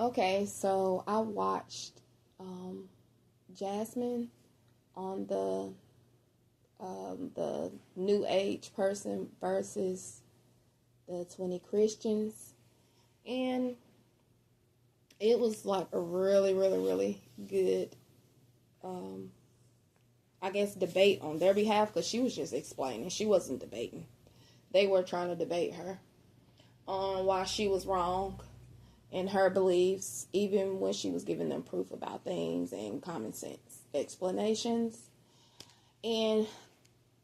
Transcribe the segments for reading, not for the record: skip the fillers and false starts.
Okay, so I watched Jasmine on the New Age person versus the 20 Christians, and it was like a really, really, really good, I guess, debate on their behalf, because she was just explaining. She wasn't debating. They were trying to debate her on why she was wrong in her beliefs, even when she was giving them proof about things and common sense explanations. And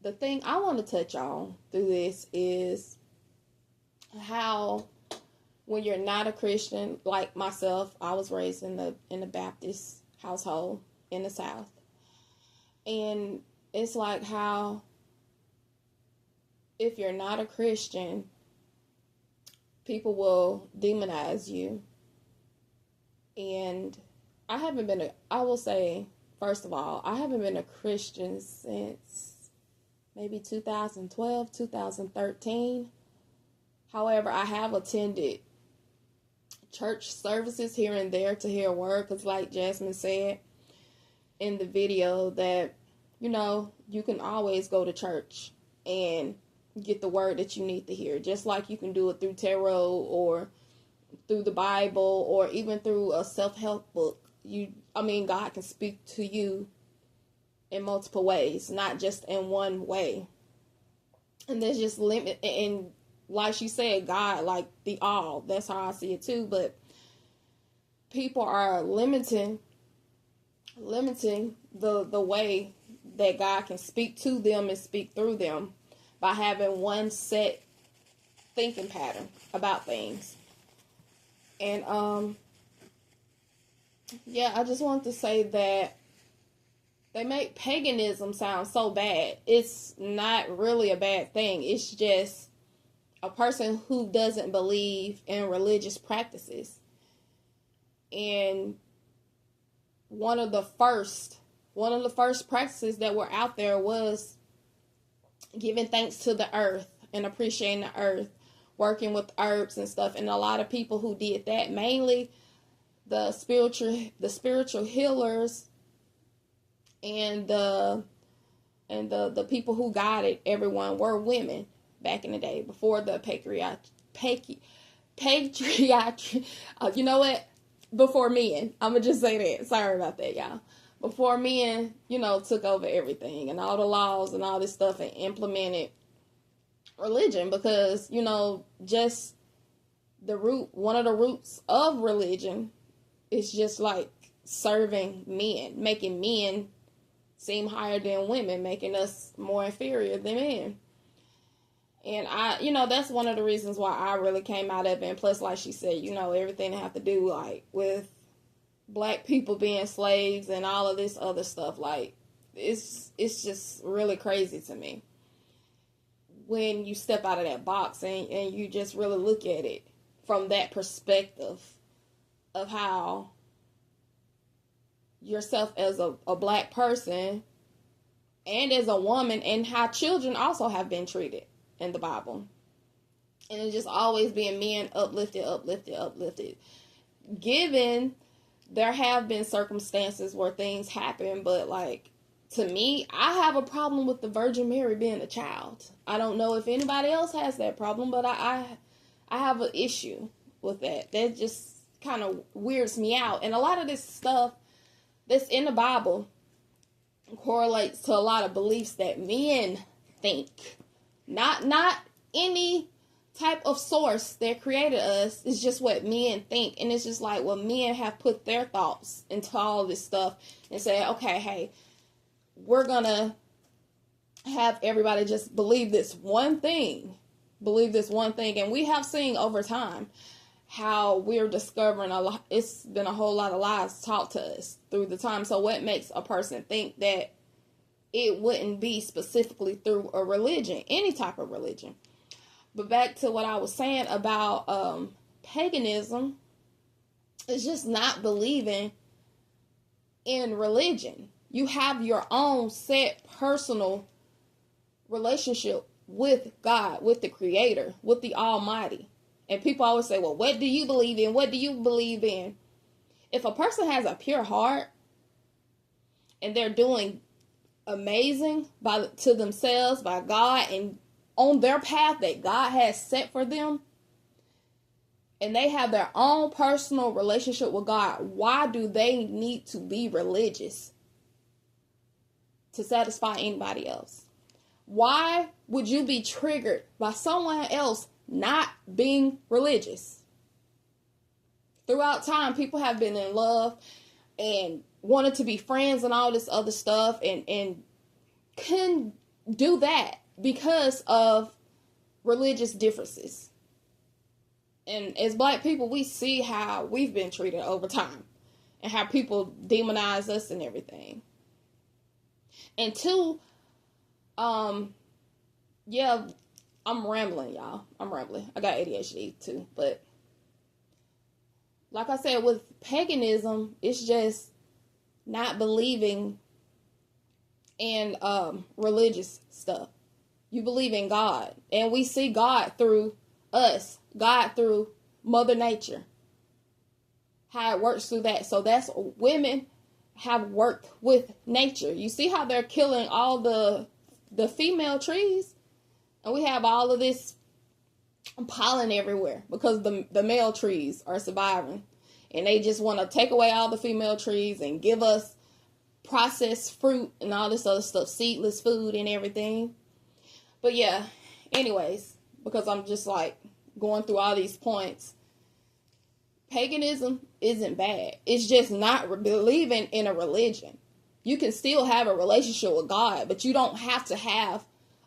the thing I want to touch on through this is how, when you're not a Christian, like myself, I was raised in the Baptist household in the South. And it's like how, if you're not a Christian, people will demonize you. And I will say, first of all, I haven't been a Christian since maybe 2012, 2013. However, I have attended church services here and there to hear a word, because like Jasmine said in the video, that, you can always go to church and get the word that you need to hear, just like you can do it through tarot or through the Bible or even through a self-help book. God can speak to you in multiple ways, not just in one way. And there's just limit, and like she said, God, like the all. That's how I see it too. But people are limiting the way that God can speak to them and speak through them by having one set thinking pattern about things. And I just wanted to say that they make paganism sound so bad. It's not really a bad thing. It's just a person who doesn't believe in religious practices. And one of the first practices that were out there was giving thanks to the earth and appreciating the earth, working with herbs and stuff. And a lot of people who did that, mainly the spiritual healers and the people who guided everyone, were women back in the day, before the you know what? Before men. I'm going to just say that. Sorry about that, y'all. Before men, took over everything and all the laws and all this stuff and implemented religion, because, just one of the roots of religion is just like serving men, making men seem higher than women, making us more inferior than men. And that's one of the reasons why I really came out of it. And plus, like she said, everything that have to do like with black people being slaves and all of this other stuff, like it's just really crazy to me when you step out of that box and you just really look at it from that perspective of how yourself as a black person and as a woman, and how children also have been treated in the Bible. And it's just always being men uplifted. Given there have been circumstances where things happen, but like, to me, I have a problem with the Virgin Mary being a child. I don't know if anybody else has that problem, but I have an issue with that. That just kind of weirds me out. And a lot of this stuff that's in the Bible correlates to a lot of beliefs that men think. Not any type of source that created us. It's just what men think. And it's just like, well, men have put their thoughts into all this stuff and say, okay, hey, we're gonna have everybody just believe this one thing. And we have seen over time how we're discovering a lot. It's been a whole lot of lies taught to us through the time. So what makes a person think that it wouldn't be specifically through a religion, any type of religion? But back to what I was saying about paganism, it's just not believing in religion. You have your own set personal relationship with God, with the Creator, with the Almighty. And people always say, well, what do you believe in? What do you believe in? If a person has a pure heart and they're doing amazing to themselves, by God, and on their path that God has set for them, and they have their own personal relationship with God, why do they need to be religious to satisfy anybody else? Why would you be triggered by someone else not being religious? Throughout time, people have been in love and wanted to be friends and all this other stuff, and can do that because of religious differences. And as Black people, we see how we've been treated over time and how people demonize us and everything. And two, yeah, I'm rambling, y'all. I'm rambling. I got ADHD too, but like I said, with paganism, it's just not believing in religious stuff. You believe in God, and we see God through us, God through Mother Nature, how it works through that. So that's, women have worked with nature. You see how they're killing all the female trees, and we have all of this pollen everywhere because the male trees are surviving, and they just want to take away all the female trees and give us processed fruit and all this other stuff, seedless food and everything. But yeah, anyways, because I'm just like going through all these points, paganism isn't bad. It's just not believing in a religion. You can still have a relationship with God, but you don't have to have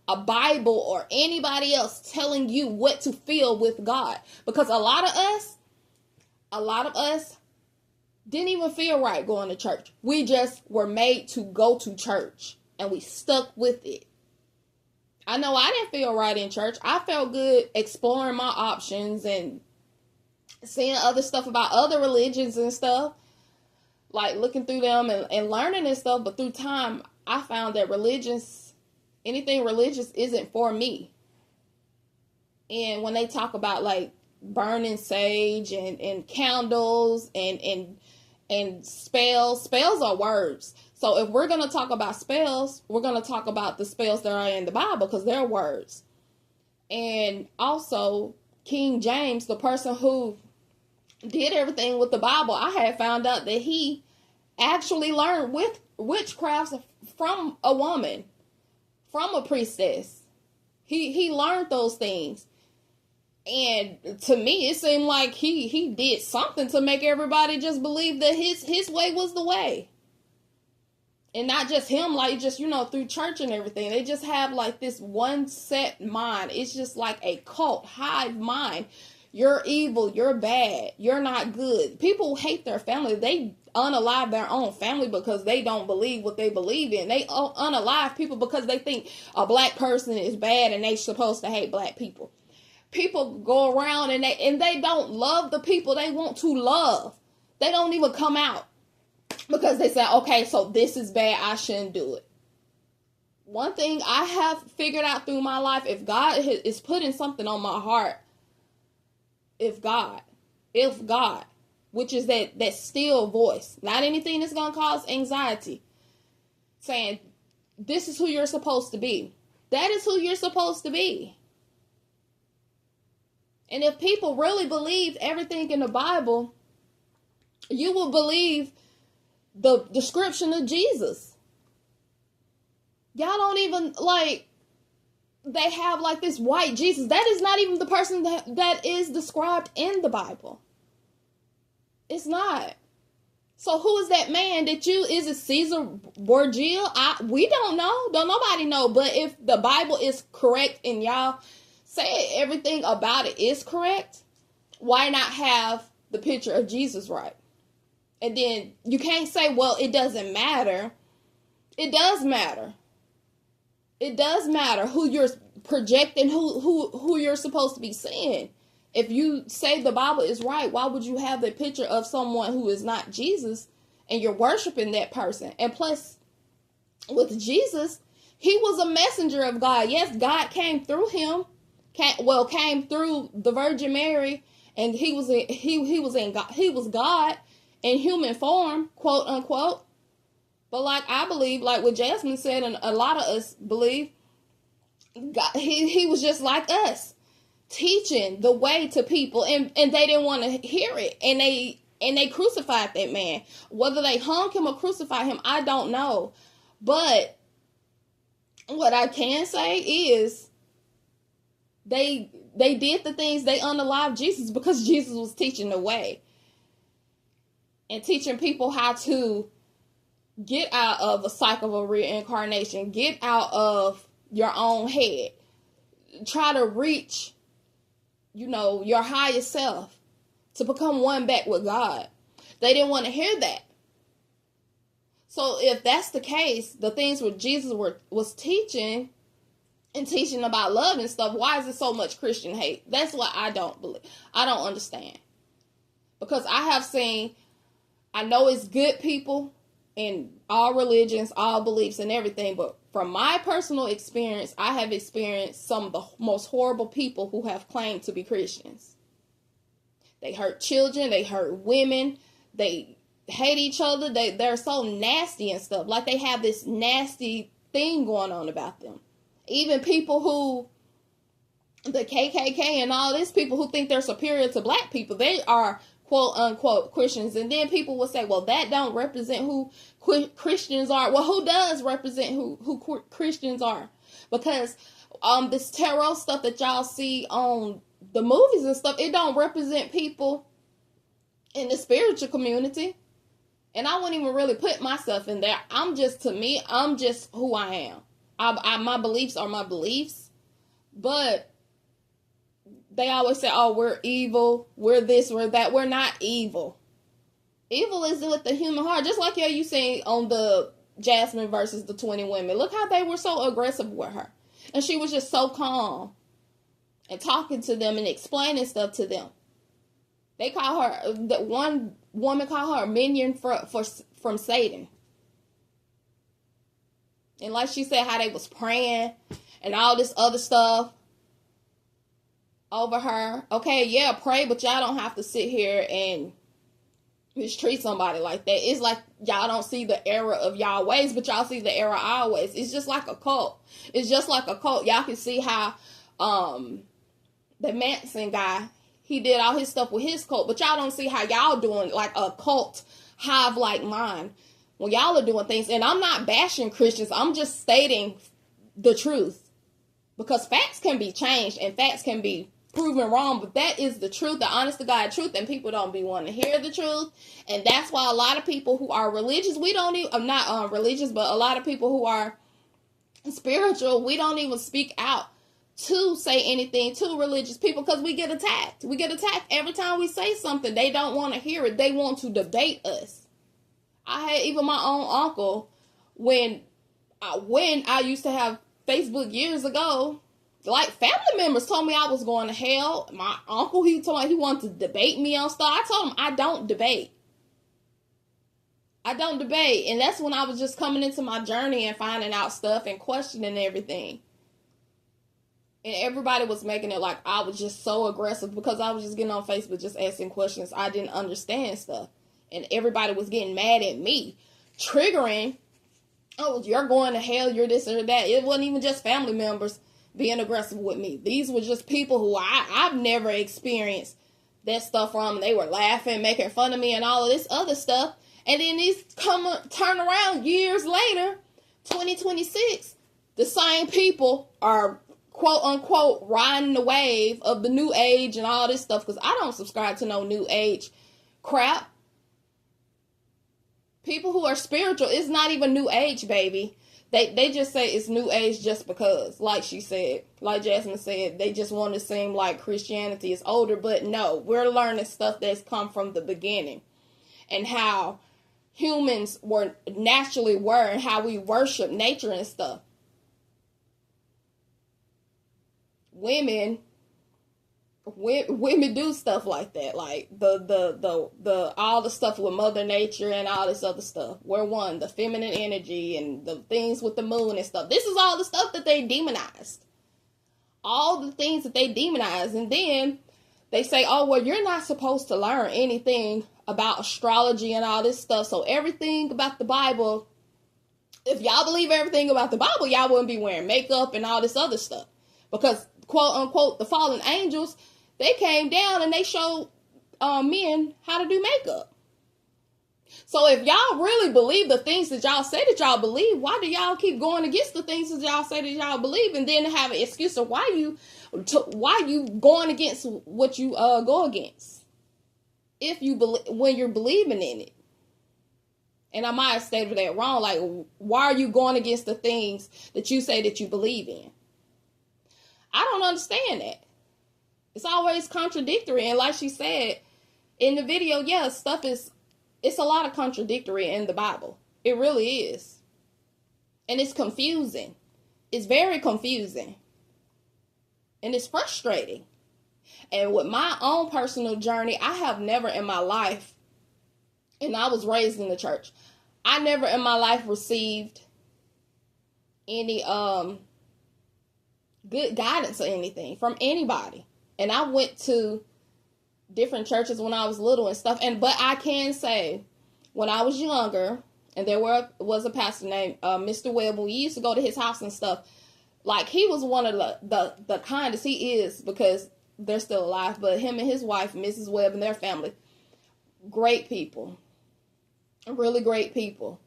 a Bible or anybody else telling you what to feel with God. Because a lot of us didn't even feel right going to church. We just were made to go to church, and we stuck with it. I know I didn't feel right in church. I felt good exploring my options and seeing other stuff about other religions and stuff, like looking through them and learning and stuff. But through time, I found that anything religious isn't for me. And when they talk about like burning sage and candles and spells are words. So if we're going to talk about spells, we're going to talk about the spells that are in the Bible, because they're words. And also King James, the person who did everything with the Bible, I had found out that he actually learned with witchcraft from a woman, from a priestess. He learned those things. And to me, it seemed like he did something to make everybody just believe that his way was the way. And not just him, like just, through church and everything. They just have like this one set mind. It's just like a cult, hive mind. You're evil, you're bad, you're not good. People hate their family. They unalive their own family because they don't believe what they believe in. They unalive people because they think a Black person is bad and they're supposed to hate Black people. People go around and they don't love the people they want to love. They don't even come out because they say, okay, so this is bad, I shouldn't do it. One thing I have figured out through my life, if God is putting something on my heart, if God, which is that still voice, not anything that's going to cause anxiety, saying, this is who you're supposed to be. That is who you're supposed to be. And if people really believed everything in the Bible, you will believe the description of Jesus. Y'all don't even, they have like this white Jesus. That is not even the person that is described in the Bible. It's not. So who is that man is it Caesar Borgia? We don't know. Don't nobody know. But if the Bible is correct and y'all say everything about it is correct, why not have the picture of Jesus right? And then you can't say, well, it doesn't matter. It does matter. It does matter who you're projecting, who you're supposed to be seeing. If you say the Bible is right, why would you have the picture of someone who is not Jesus and you're worshiping that person? And plus, with Jesus, he was a messenger of God. Yes, God came through him, came through the Virgin Mary, and he was God, in human form, quote unquote. But like I believe, like what Jasmine said, and a lot of us believe, God, he was just like us, teaching the way to people, and they didn't want to hear it, and they crucified that man. Whether they hung him or crucified him, I don't know. But what I can say is they did the things, they unalived Jesus because Jesus was teaching the way and teaching people how to get out of a cycle of reincarnation, get out of your own head, try to reach, your higher self, to become one back with God. They didn't want to hear that. So if that's the case, the things what Jesus was teaching and teaching about love and stuff, why is there so much Christian hate? That's what I don't believe. I don't understand. Because I know it's good people in all religions, all beliefs and everything, but from my personal experience, I have experienced some of the most horrible people who have claimed to be Christians. They hurt children, they hurt women, they hate each other, they're so nasty and stuff. Like they have this nasty thing going on about them. Even people who, the KKK and all these people who think they're superior to black people, they are quote unquote Christians. And then people will say, well, that don't represent who Christians are. Well, who does represent who Christians are? Because this tarot stuff that y'all see on the movies and stuff, it don't represent people in the spiritual community. And I wouldn't even really put myself in there. I'm just who I am. My beliefs are my beliefs. But they always say, oh, we're evil, we're this, we're that. We're not evil. Evil is with the human heart. Just like you saying on the Jasmine versus the 20 women. Look how they were so aggressive with her. And she was just so calm and talking to them and explaining stuff to them. They call her, that one woman called her a minion from Satan. And like she said, how they was praying and all this other stuff over her. Okay, yeah, pray, but y'all don't have to sit here and mistreat somebody like that. It's like y'all don't see the error of y'all ways, but y'all see the error of our ways. It's just like a cult. It's just like a cult. Y'all can see how the Manson guy, he did all his stuff with his cult, but y'all don't see how y'all doing like a cult hive like mine when y'all are doing things. And I'm not bashing Christians. I'm just stating the truth, because facts can be changed and facts can be proven wrong, but that is the truth, the honest to God truth, and people don't be wanting to hear the truth. And that's why a lot of people who are religious, I'm not religious, but a lot of people who are spiritual, we don't even speak out to say anything to religious people, because we get attacked. We get attacked every time we say something. They don't want to hear it. They want to debate us. I had even my own uncle, when I used to have Facebook years ago, like family members told me I was going to hell. My uncle, he told me he wanted to debate me on stuff. I told him I don't debate. And that's when I was just coming into my journey and finding out stuff and questioning everything. And everybody was making it like I was just so aggressive because I was just getting on Facebook just asking questions. I didn't understand stuff. And everybody was getting mad at me, triggering, oh, you're going to hell, you're this or that. It wasn't even just family members being aggressive with me. These were just people who I've never experienced that stuff from. They were laughing, making fun of me and all of this other stuff. And then these turn around years later, 2026, the same people are quote unquote riding the wave of the new age and all this stuff, because I don't subscribe to no new age crap. People who are spiritual, it's not even new age, baby. They just say it's new age just because, like she said, like Jasmine said, they just want to seem like Christianity is older. But no, we're learning stuff that's come from the beginning and how humans naturally were and how we worship nature and stuff. Women do stuff like that, like the all the stuff with Mother Nature and all this other stuff. We're one, the feminine energy and the things with the moon and stuff. This is all the stuff that they demonized. All the things that they demonized. And then they say, oh, well, you're not supposed to learn anything about astrology and all this stuff. So everything about the Bible, if y'all believe everything about the Bible, y'all wouldn't be wearing makeup and all this other stuff. Because, quote unquote, the fallen angels, they came down and they showed men how to do makeup. So if y'all really believe the things that y'all say that y'all believe, why do y'all keep going against the things that y'all say that y'all believe, and then have an excuse of why you going against what you go against? If you believe, when you're believing in it. And I might have stated that wrong. Like, why are you going against the things that you say that you believe in? I don't understand that. It's always contradictory. And like she said in the video, yeah, it's a lot of contradictory in the Bible. It really is. And it's confusing. It's very confusing. And it's frustrating. And with my own personal journey, I have never in my life, and I was raised in the church, I never in my life received any good guidance or anything from anybody. And I went to different churches when I was little and stuff. But I can say, when I was younger, and there was a pastor named Mr. Webb, we used to go to his house and stuff. Like, he was one of the kindest. He is, because they're still alive. But him and his wife, Mrs. Webb, and their family, great people. Really great people.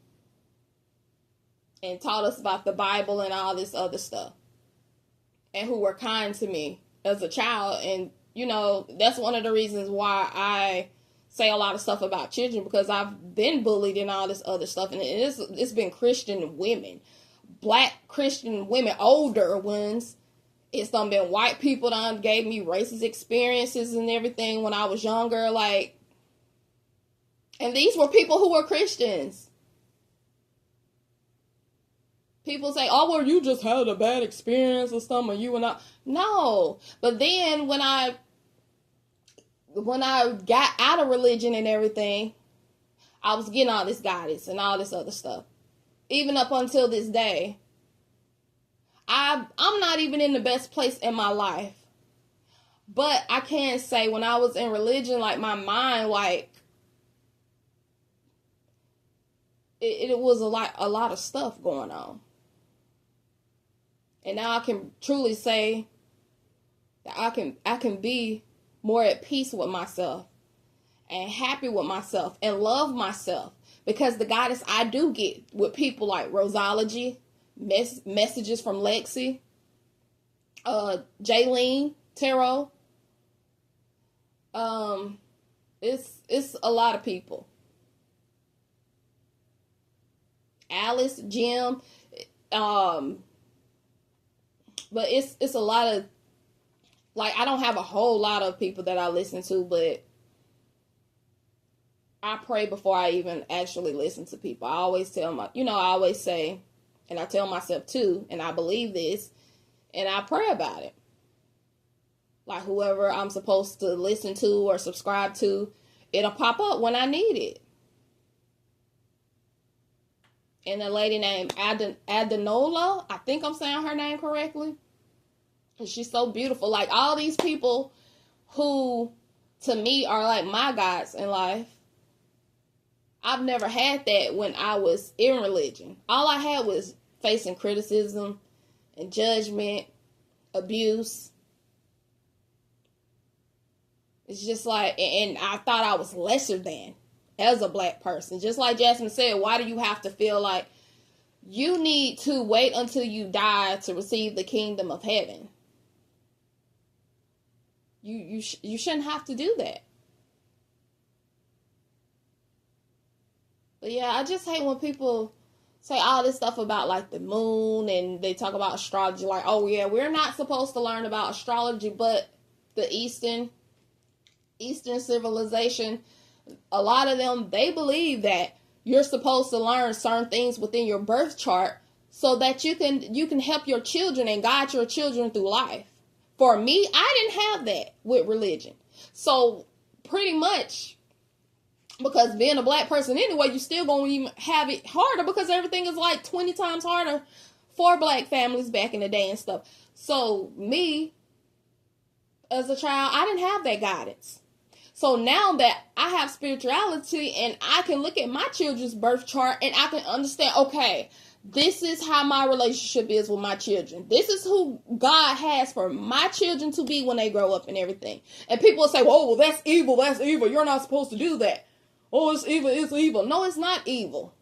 And taught us about the Bible and all this other stuff. And who were kind to me as a child. And, you know, that's one of the reasons why I say a lot of stuff about children, because I've been bullied and all this other stuff. And it's been Christian women, Black Christian women, older ones. It's been white people that gave me racist experiences and everything when I was younger. Like, and these were people who were Christians. People say, oh, well, you just had a bad experience or something, you and I. No. But then when I got out of religion and everything, I was getting all this guidance and all this other stuff. Even up until this day, I'm not even in the best place in my life. But I can say, when I was in religion, like, my mind, like, it was a lot of stuff going on. And now I can truly say that I can be more at peace with myself and happy with myself and love myself, because the guidance I do get with people like Rosology, messages from Lexi, Jaylene, Tarot, it's a lot of people. Alice, Jim, but it's a lot of, like, I don't have a whole lot of people that I listen to, but I pray before I even actually listen to people. I always I always say, and I tell myself too, and I believe this, and I pray about it. Like, whoever I'm supposed to listen to or subscribe to, it'll pop up when I need it. And a lady named Adenola, I think I'm saying her name correctly. And she's so beautiful. Like, all these people who, to me, are like my guides in life. I've never had that when I was in religion. All I had was facing criticism and judgment, abuse. It's just like, and I thought I was lesser than as a Black person. Just like Jasmine said, why do you have to feel like you need to wait until you die to receive the kingdom of heaven? You shouldn't have to do that. But yeah, I just hate when people say all this stuff about, like, the moon, and they talk about astrology. Like, oh yeah, we're not supposed to learn about astrology, but the Eastern civilization, a lot of them, they believe that you're supposed to learn certain things within your birth chart so that you can help your children and guide your children through life. For me, I didn't have that with religion. So pretty much, because being a Black person anyway, you still going to even have it harder, because everything is like 20 times harder for Black families back in the day and stuff. So me, as a child, I didn't have that guidance. So now that I have spirituality and I can look at my children's birth chart and I can understand, okay, this is how my relationship is with my children. This is who God has for my children to be when they grow up and everything. And people will say, whoa, well, that's evil. That's evil. You're not supposed to do that. Oh, it's evil. It's evil. No, it's not evil.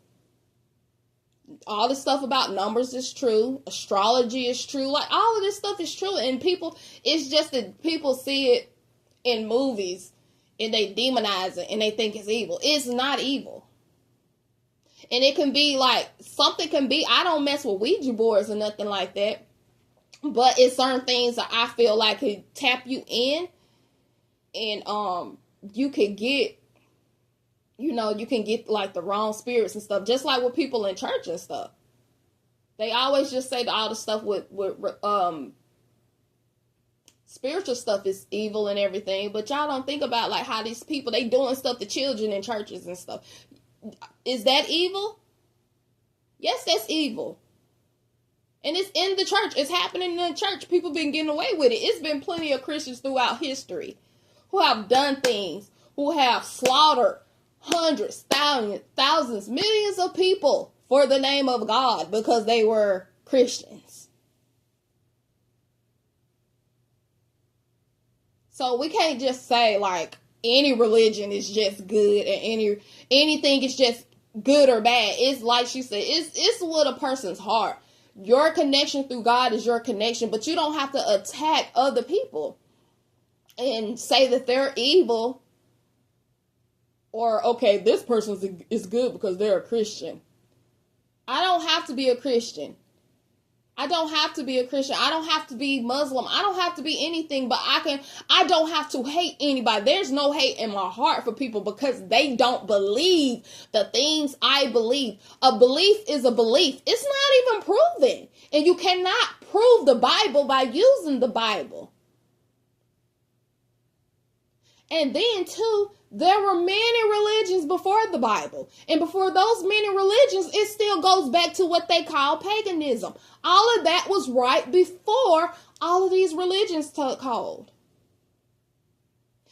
All this stuff about numbers is true. Astrology is true. Like, all of this stuff is true. And people, it's just that people see it in movies and they demonize it and they think it's evil. It's not evil. And it can be like, something can be, I don't mess with Ouija boards or nothing like that. But it's certain things that I feel like could tap you in. And you could get, you can get like the wrong spirits and stuff. Just like with people in church and stuff. They always just say all the stuff with spiritual stuff is evil and everything. But y'all don't think about like how these people, they doing stuff to children in churches and stuff. Is that evil? Yes, that's evil. And it's in the church. It's happening in the church. People been getting away with it. It's been plenty of Christians throughout history who have done things, who have slaughtered hundreds, thousands, millions of people for the name of God because they were Christians. So we can't just say like any religion is just good and anything is just good or bad. It's like she said, it's with a person's heart. Your connection through God is your connection, but you don't have to attack other people and say that they're evil or, okay, this person is good because they're a Christian. I don't have to be a Christian. I don't have to be a Christian. I don't have to be Muslim. I don't have to be anything, but I don't have to hate anybody. There's no hate in my heart for people because they don't believe the things I believe. A belief is a belief. It's not even proven. And you cannot prove the Bible by using the Bible. And then too, there were many religions before the Bible. And before those many religions, it still goes back to what they call paganism. All of that was right before all of these religions took hold.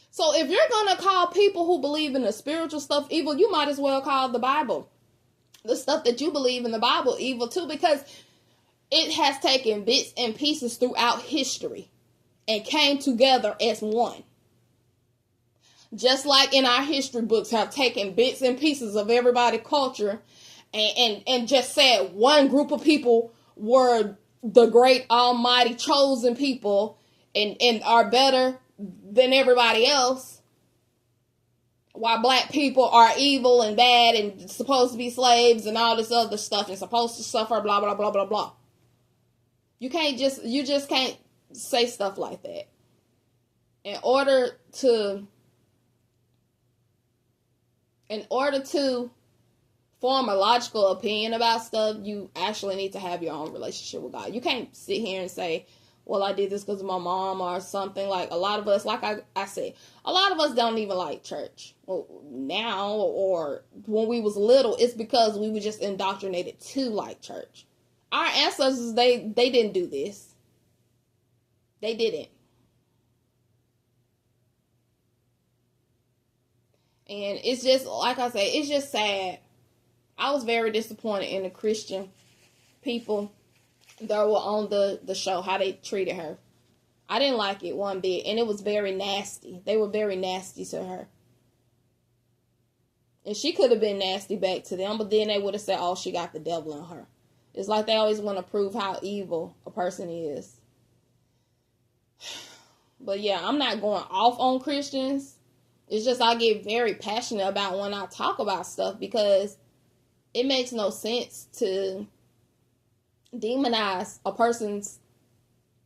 So if you're going to call people who believe in the spiritual stuff evil, you might as well call the Bible, the stuff that you believe in the Bible, evil too, because it has taken bits and pieces throughout history and came together as one. Just like in our history books have taken bits and pieces of everybody's culture and just said one group of people were the great almighty chosen people and are better than everybody else, while black people are evil and bad and supposed to be slaves and all this other stuff and supposed to suffer, blah, blah, blah, blah, blah. You just can't say stuff like that. In order to form a logical opinion about stuff, you actually need to have your own relationship with God. You can't sit here and say, well, I did this because of my mom or something. Like a lot of us, like I said, a lot of us don't even like church. Well, now or when we was little, it's because we were just indoctrinated to like church. Our ancestors, they didn't do this. They didn't. And it's just, like I say, it's just sad. I was very disappointed in the Christian people that were on the show, how they treated her. I didn't like it one bit, and it was very nasty. They were very nasty to her. And she could have been nasty back to them, but then they would have said, oh, she got the devil in her. It's like they always want to prove how evil a person is. But yeah, I'm not going off on Christians. It's just I get very passionate about when I talk about stuff because it makes no sense to demonize a person's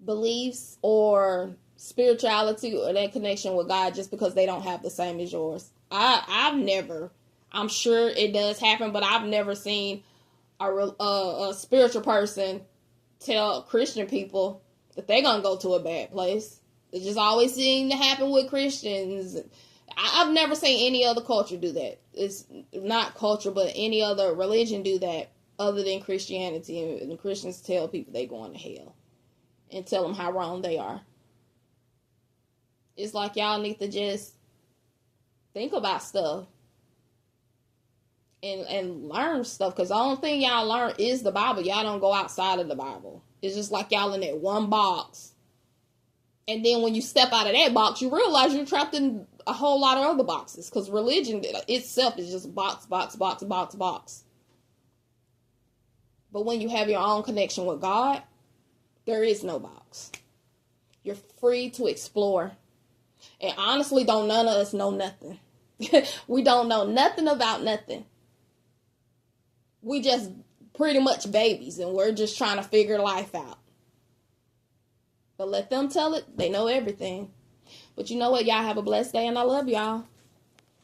beliefs or spirituality or their connection with God just because they don't have the same as yours. I'm sure it does happen, but I've never seen a spiritual person tell Christian people that they're going to go to a bad place. It just always seems to happen with Christians. I've never seen any other culture do that. It's not culture, but any other religion do that other than Christianity. And the Christians tell people they're going to hell and tell them how wrong they are. It's like y'all need to just Think about stuff. And learn stuff. Because the only thing y'all learn is the Bible. Y'all don't go outside of the Bible. It's just like y'all in that one box. And then when you step out of that box, you realize you're trapped in a whole lot of other boxes. Because religion itself is just box, box, box, box, box. But when you have your own connection with God, there is no box. You're free to explore. And honestly, don't none of us know nothing. We don't know nothing about nothing. We just pretty much babies, and we're just trying to figure life out. But let them tell it. They know everything. But you know what? Y'all have a blessed day, and I love y'all.